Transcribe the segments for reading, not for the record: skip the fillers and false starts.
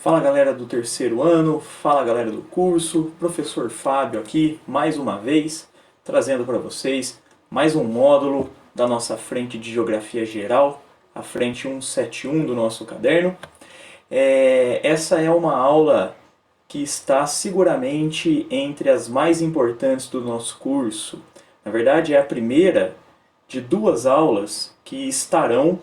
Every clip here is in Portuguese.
Fala galera do terceiro ano, fala galera do curso, professor Fábio aqui mais uma vez, trazendo para vocês mais um módulo da nossa frente de Geografia Geral, a frente 171 do nosso caderno. Essa é uma aula que está seguramente entre as mais importantes do nosso curso. Na verdade, é a primeira de duas aulas que estarão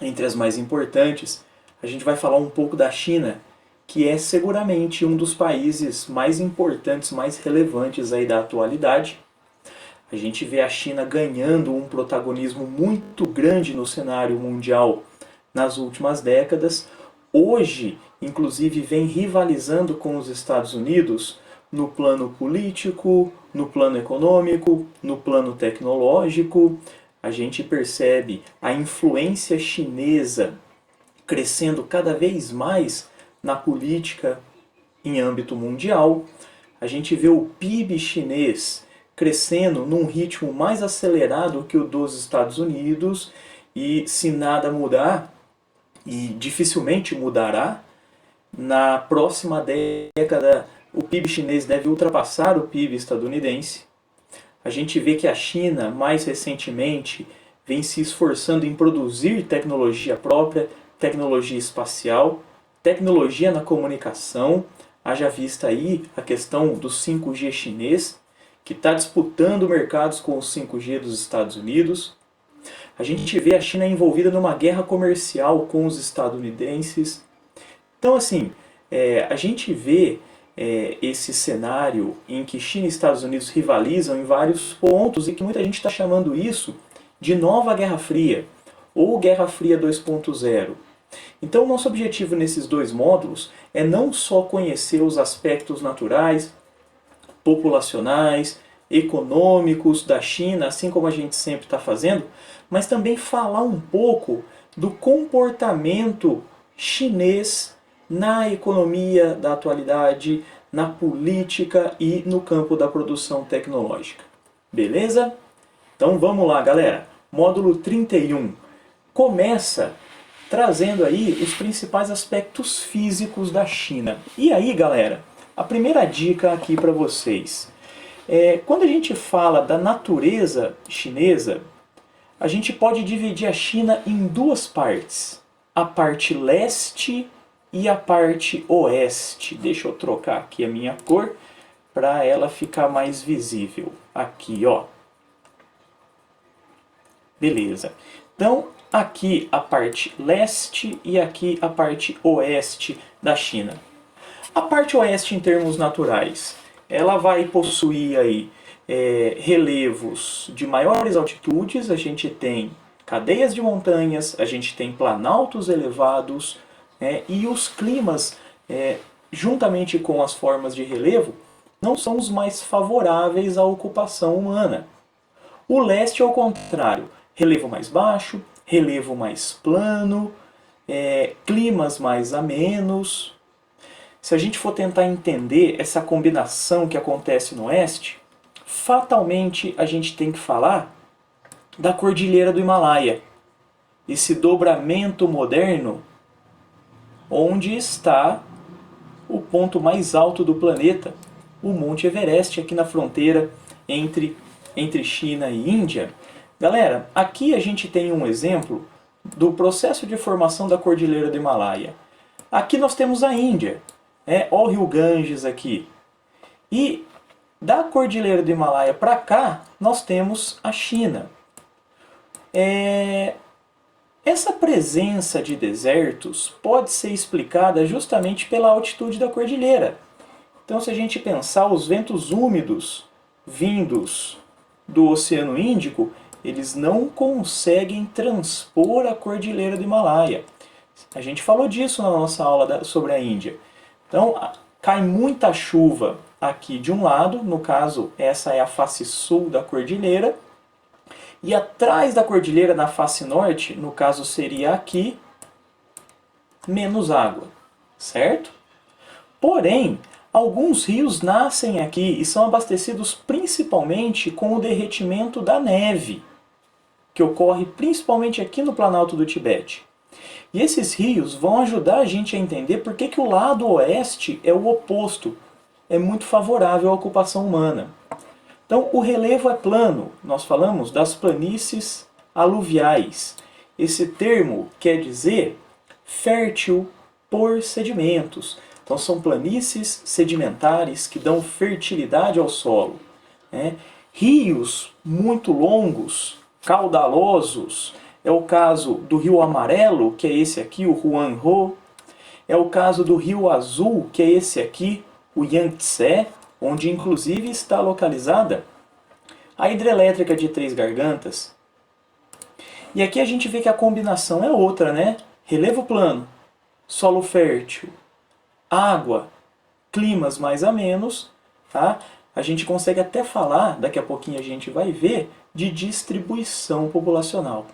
entre as mais importantes. A gente vai falar um pouco da China, que é seguramente um dos países mais importantes, mais relevantes aí da atualidade. A gente vê a China ganhando um protagonismo muito grande no cenário mundial nas últimas décadas. Hoje, inclusive, vem rivalizando com os Estados Unidos no plano político, no plano econômico, no plano tecnológico. A gente percebe a influência chinesa crescendo cada vez mais na política em âmbito mundial. A gente vê o PIB chinês crescendo num ritmo mais acelerado que o dos Estados Unidos e, se nada mudar, e dificilmente mudará, na próxima década o PIB chinês deve ultrapassar o PIB estadunidense. A gente vê que a China, mais recentemente, vem se esforçando em produzir tecnologia própria, tecnologia espacial, tecnologia na comunicação. Haja vista aí a questão do 5G chinês, que está disputando mercados com o 5G dos Estados Unidos. A gente vê a China envolvida numa guerra comercial com os estadunidenses. Então, assim, a gente vê esse cenário em que China e Estados Unidos rivalizam em vários pontos e que muita gente está chamando isso de nova Guerra Fria ou Guerra Fria 2.0. Então, o nosso objetivo nesses dois módulos é não só conhecer os aspectos naturais, populacionais, econômicos da China, assim como a gente sempre está fazendo, mas também falar um pouco do comportamento chinês na economia da atualidade, na política e no campo da produção tecnológica. Beleza? Então vamos lá, galera. Módulo 31 começa trazendo aí os principais aspectos físicos da China. E aí, galera, a primeira dica aqui para vocês. Quando a gente fala da natureza chinesa, a gente pode dividir a China em duas partes. A parte leste e a parte oeste. Deixa eu trocar aqui a minha cor para ela ficar mais visível. Aqui, ó. Beleza. Então, aqui a parte leste e aqui a parte oeste da China. A parte oeste, em termos naturais, ela vai possuir aí relevos de maiores altitudes. A gente tem cadeias de montanhas, a gente tem planaltos elevados, e os climas, juntamente com as formas de relevo, não são os mais favoráveis à ocupação humana. O leste, ao contrário, relevo mais baixo, relevo mais plano, climas mais amenos. Se a gente for tentar entender essa combinação que acontece no oeste, fatalmente a gente tem que falar da Cordilheira do Himalaia, esse dobramento moderno onde está o ponto mais alto do planeta, o Monte Everest, aqui na fronteira entre China e Índia. Galera, aqui a gente tem um exemplo do processo de formação da Cordilheira do Himalaia. Aqui nós temos a Índia, olha o rio Ganges aqui. E da Cordilheira do Himalaia para cá, nós temos a China. Essa presença de desertos pode ser explicada justamente pela altitude da cordilheira. Então, se a gente pensar, os ventos úmidos vindos do Oceano Índico, eles não conseguem transpor a Cordilheira do Himalaia. A gente falou disso na nossa aula sobre a Índia. Então, cai muita chuva aqui de um lado, no caso, essa é a face sul da cordilheira, e atrás da cordilheira, na face norte, no caso seria aqui, menos água, certo? Porém, alguns rios nascem aqui e são abastecidos principalmente com o derretimento da neve, que ocorre principalmente aqui no Planalto do Tibete. E esses rios vão ajudar a gente a entender por que o lado oeste é o oposto, é muito favorável à ocupação humana. Então, o relevo é plano, nós falamos das planícies aluviais. Esse termo quer dizer fértil por sedimentos. Então, são planícies sedimentares que dão fertilidade ao solo, né? Rios muito longos, caudalosos, é o caso do Rio Amarelo, que é esse aqui, o Huanghe. É o caso do Rio Azul, que é esse aqui, o Yangtze, onde inclusive está localizada a hidrelétrica de Três Gargantas. E aqui a gente vê que a combinação é outra, né? Relevo plano, solo fértil, água, climas mais amenos, tá? A gente consegue até falar, daqui a pouquinho a gente vai ver, de distribuição populacional.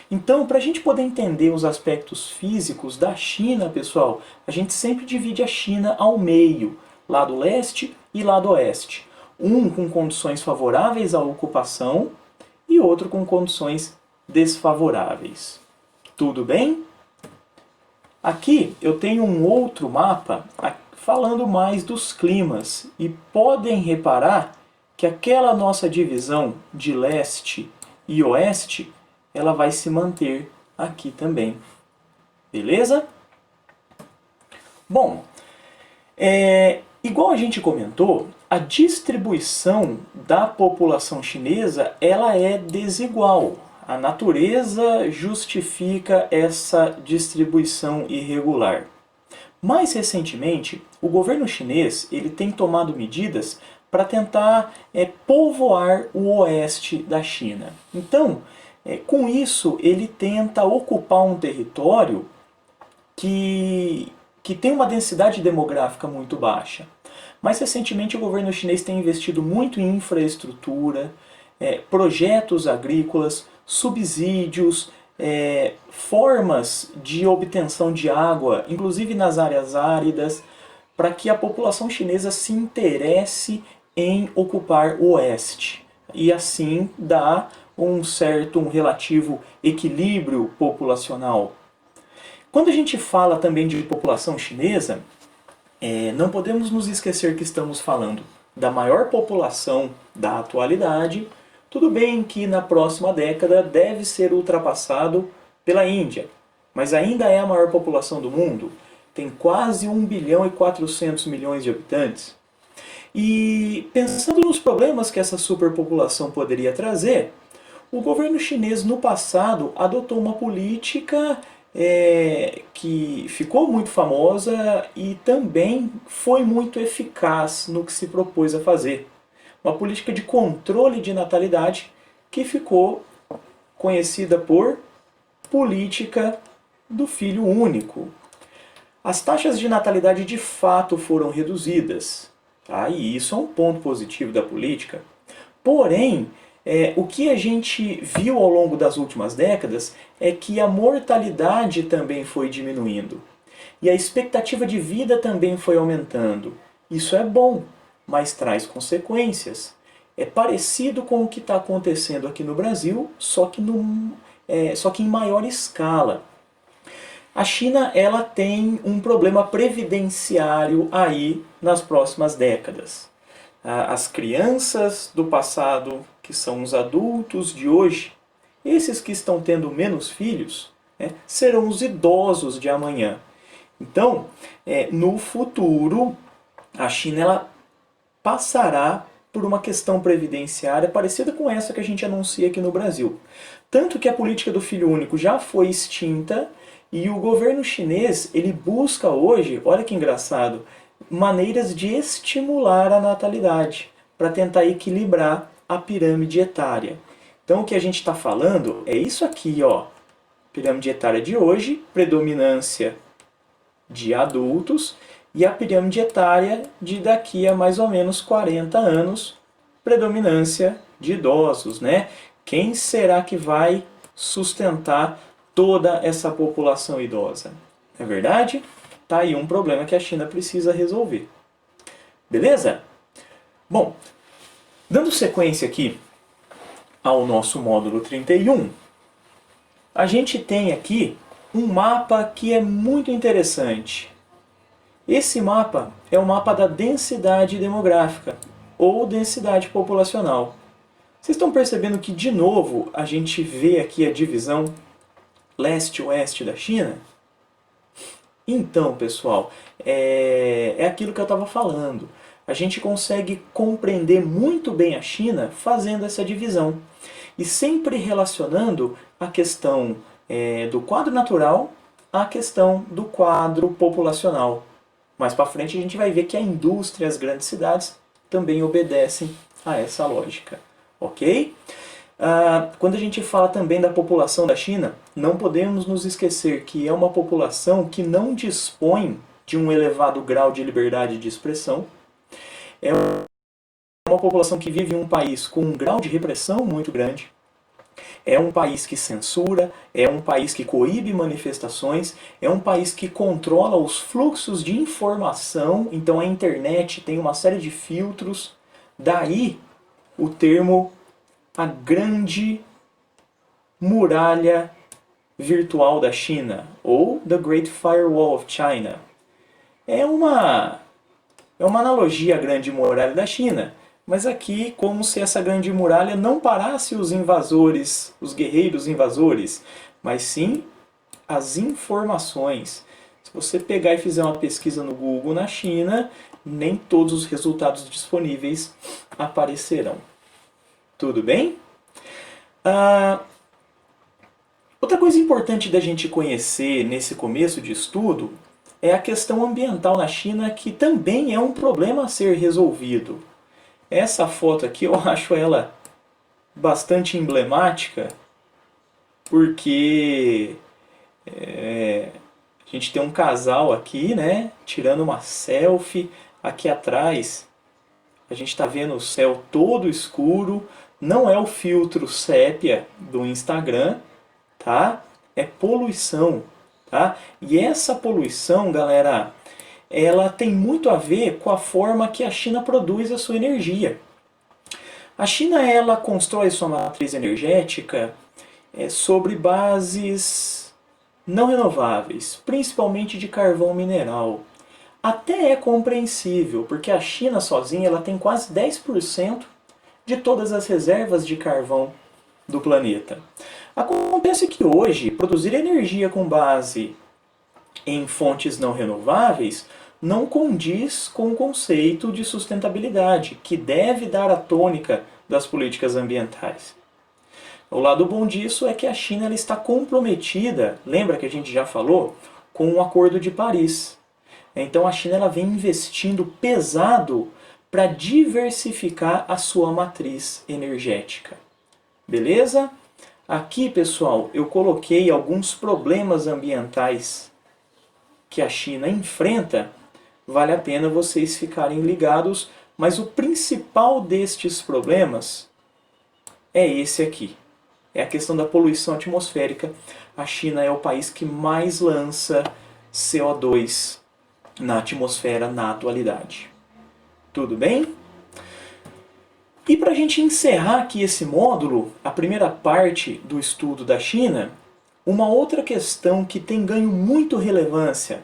Então, para a gente poder entender os aspectos físicos da China, pessoal, a gente sempre divide a China ao meio, lado leste e lado oeste. Um com condições favoráveis à ocupação e outro com condições desfavoráveis. Tudo bem? Aqui eu tenho um outro mapa falando mais dos climas e podem reparar que aquela nossa divisão de leste e oeste ela vai se manter aqui também. Beleza? Bom, igual a gente comentou, a distribuição da população chinesa ela é desigual. A natureza justifica essa distribuição irregular. Mais recentemente, o governo chinês ele tem tomado medidas para tentar povoar o oeste da China. Então, com isso, ele tenta ocupar um território que tem uma densidade demográfica muito baixa. Mais recentemente, o governo chinês tem investido muito em infraestrutura, projetos agrícolas, subsídios, formas de obtenção de água, inclusive nas áreas áridas, para que a população chinesa se interesse em ocupar o oeste e assim dar um relativo equilíbrio populacional. Quando a gente fala também de população chinesa, não podemos nos esquecer que estamos falando da maior população da atualidade. Tudo bem que na próxima década deve ser ultrapassado pela Índia, mas ainda é a maior população do mundo. Tem quase 1 bilhão e 400 milhões de habitantes. E pensando nos problemas que essa superpopulação poderia trazer, o governo chinês no passado adotou uma política que ficou muito famosa e também foi muito eficaz no que se propôs a fazer. Uma política de controle de natalidade que ficou conhecida por política do filho único. As taxas de natalidade de fato foram reduzidas, tá? E isso é um ponto positivo da política. Porém, o que a gente viu ao longo das últimas décadas é que a mortalidade também foi diminuindo. E a expectativa de vida também foi aumentando. Isso é bom, mas traz consequências. É parecido com o que está acontecendo aqui no Brasil, só que em maior escala. A China ela tem um problema previdenciário aí nas próximas décadas. As crianças do passado, que são os adultos de hoje, esses que estão tendo menos filhos, serão os idosos de amanhã. Então, no futuro, a China ela passará por uma questão previdenciária parecida com essa que a gente anuncia aqui no Brasil. Tanto que a política do filho único já foi extinta e o governo chinês ele busca hoje, olha que engraçado, maneiras de estimular a natalidade para tentar equilibrar a pirâmide etária. Então o que a gente está falando é isso aqui, ó. Pirâmide etária de hoje, predominância de adultos, e a pirâmide etária de daqui a mais ou menos 40 anos, predominância de idosos, né? Quem será que vai sustentar toda essa população idosa? Não é verdade? Tá aí um problema que a China precisa resolver. Beleza? Bom, dando sequência aqui ao nosso módulo 31, a gente tem aqui um mapa que é muito interessante. Esse mapa é o mapa da densidade demográfica, ou densidade populacional. Vocês estão percebendo que, de novo, a gente vê aqui a divisão leste-oeste da China? Então, pessoal, é aquilo que eu estava falando. A gente consegue compreender muito bem a China fazendo essa divisão. E sempre relacionando a questão do quadro natural à questão do quadro populacional. Mais para frente a gente vai ver que a indústria e as grandes cidades também obedecem a essa lógica. Ok? Quando a gente fala também da população da China, não podemos nos esquecer que é uma população que não dispõe de um elevado grau de liberdade de expressão. É uma população que vive em um país com um grau de repressão muito grande. É um país que censura, é um país que coíbe manifestações, é um país que controla os fluxos de informação, então a internet tem uma série de filtros. Daí o termo a grande muralha virtual da China, ou The Great Firewall of China. É uma analogia à grande muralha da China, mas aqui como se essa grande muralha não parasse os invasores, os guerreiros invasores, mas sim as informações. Se você pegar e fizer uma pesquisa no Google na China, nem todos os resultados disponíveis aparecerão. Tudo bem? Outra coisa importante da gente conhecer nesse começo de estudo é a questão ambiental na China, que também é um problema a ser resolvido. Essa foto aqui eu acho ela bastante emblemática, porque a gente tem um casal aqui, né, tirando uma selfie. Aqui atrás a gente está vendo o céu todo escuro. Não é o filtro sépia do Instagram, tá? É poluição, tá? E essa poluição, galera, ela tem muito a ver com a forma que a China produz a sua energia. A China, ela constrói sua matriz energética sobre bases não renováveis, principalmente de carvão mineral. Até é compreensível, porque a China sozinha ela tem quase 10% de todas as reservas de carvão do planeta. Acontece que hoje, produzir energia com base em fontes não renováveis não condiz com o conceito de sustentabilidade, que deve dar a tônica das políticas ambientais. O lado bom disso é que a China ela está comprometida, lembra que a gente já falou, com o Acordo de Paris. Então a China ela vem investindo pesado para diversificar a sua matriz energética. Beleza? Aqui, pessoal, eu coloquei alguns problemas ambientais que a China enfrenta. Vale a pena vocês ficarem ligados, mas o principal destes problemas é esse aqui. É a questão da poluição atmosférica. A China é o país que mais lança CO2 na atmosfera na atualidade. Tudo bem? E para a gente encerrar aqui esse módulo, a primeira parte do estudo da China, uma outra questão que tem ganho muito relevância,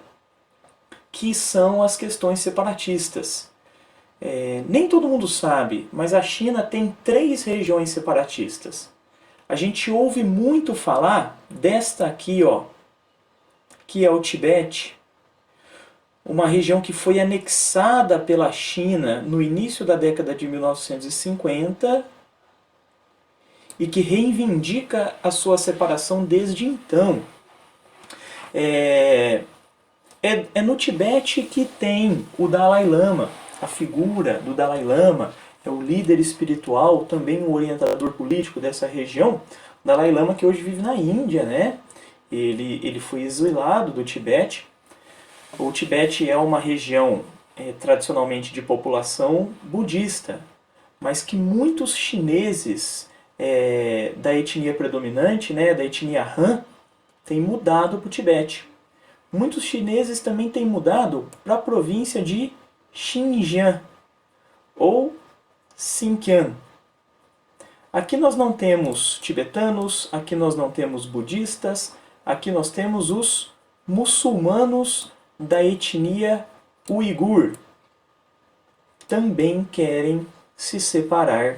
que são as questões separatistas. Nem todo mundo sabe, mas a China tem 3 regiões separatistas. A gente ouve muito falar desta aqui, ó, que é o Tibete, uma região que foi anexada pela China no início da década de 1950 e que reivindica a sua separação desde então. É no Tibete que tem o Dalai Lama, a figura do Dalai Lama, é o líder espiritual, também um orientador político dessa região. O Dalai Lama que hoje vive na Índia, né? Ele foi exilado do Tibete. O Tibete é uma região tradicionalmente de população budista, mas que muitos chineses da etnia predominante, né, da etnia Han, têm mudado para o Tibete. Muitos chineses também têm mudado para a província de Xinjiang, ou Xinjiang. Aqui nós não temos tibetanos, aqui nós não temos budistas, aqui nós temos os muçulmanos da etnia uigur. Também querem se separar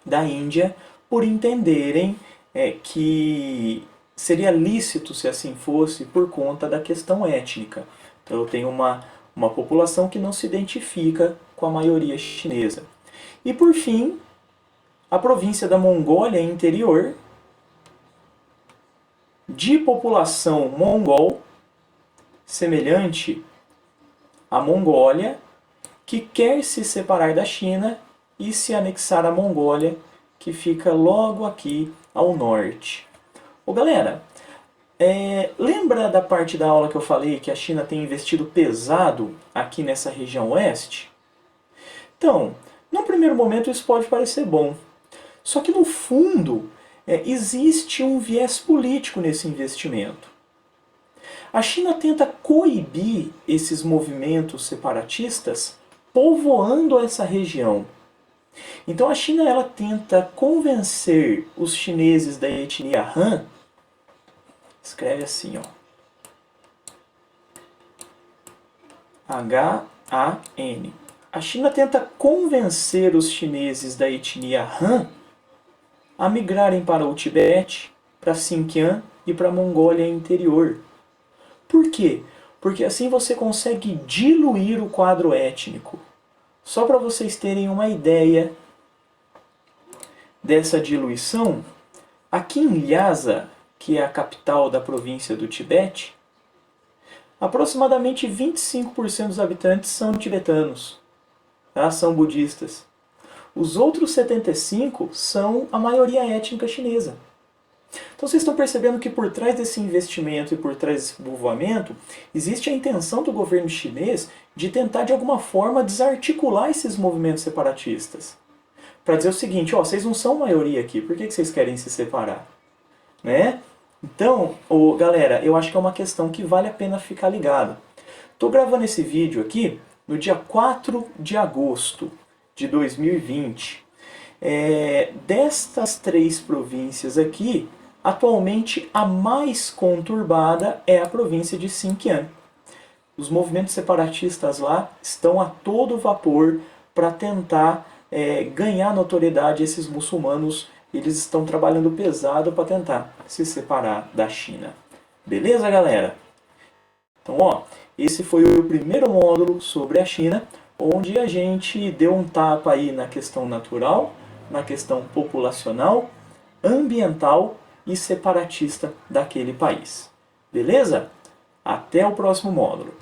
da Índia por entenderem que seria lícito, se assim fosse, por conta da questão étnica. Então eu tenho uma população que não se identifica com a maioria chinesa. E por fim, a província da Mongólia Interior, de população mongol, semelhante à Mongólia, que quer se separar da China e se anexar à Mongólia, que fica logo aqui ao norte. Ô galera, lembra da parte da aula que eu falei que a China tem investido pesado aqui nessa região oeste? Então, no primeiro momento isso pode parecer bom. Só que no fundo, existe um viés político nesse investimento. A China tenta coibir esses movimentos separatistas povoando essa região. Então a China ela tenta convencer os chineses da etnia Han, escreve assim, ó, H-A-N. A China tenta convencer os chineses da etnia Han a migrarem para o Tibete, para Xinjiang e para a Mongólia Interior. Por quê? Porque assim você consegue diluir o quadro étnico. Só para vocês terem uma ideia dessa diluição, aqui em Lhasa, que é a capital da província do Tibete, aproximadamente 25% dos habitantes são tibetanos, tá? São budistas. Os outros 75% são a maioria étnica chinesa. Então vocês estão percebendo que por trás desse investimento e por trás desse povoamento, existe a intenção do governo chinês de tentar de alguma forma desarticular esses movimentos separatistas. Para dizer o seguinte, ó, vocês não são maioria aqui, por que vocês querem se separar? Né? Então, galera, eu acho que é uma questão que vale a pena ficar ligado. Estou gravando esse vídeo aqui no dia 4 de agosto de 2020. Destas 3 províncias aqui, atualmente a mais conturbada é a província de Xinjiang. Os movimentos separatistas lá estão a todo vapor para tentar ganhar notoriedade. Esses muçulmanos, eles estão trabalhando pesado para tentar se separar da China. Beleza, galera? Então, ó, esse foi o primeiro módulo sobre a China, onde a gente deu um tapa aí na questão natural, na questão populacional, ambiental e separatista daquele país. Beleza? Até o próximo módulo.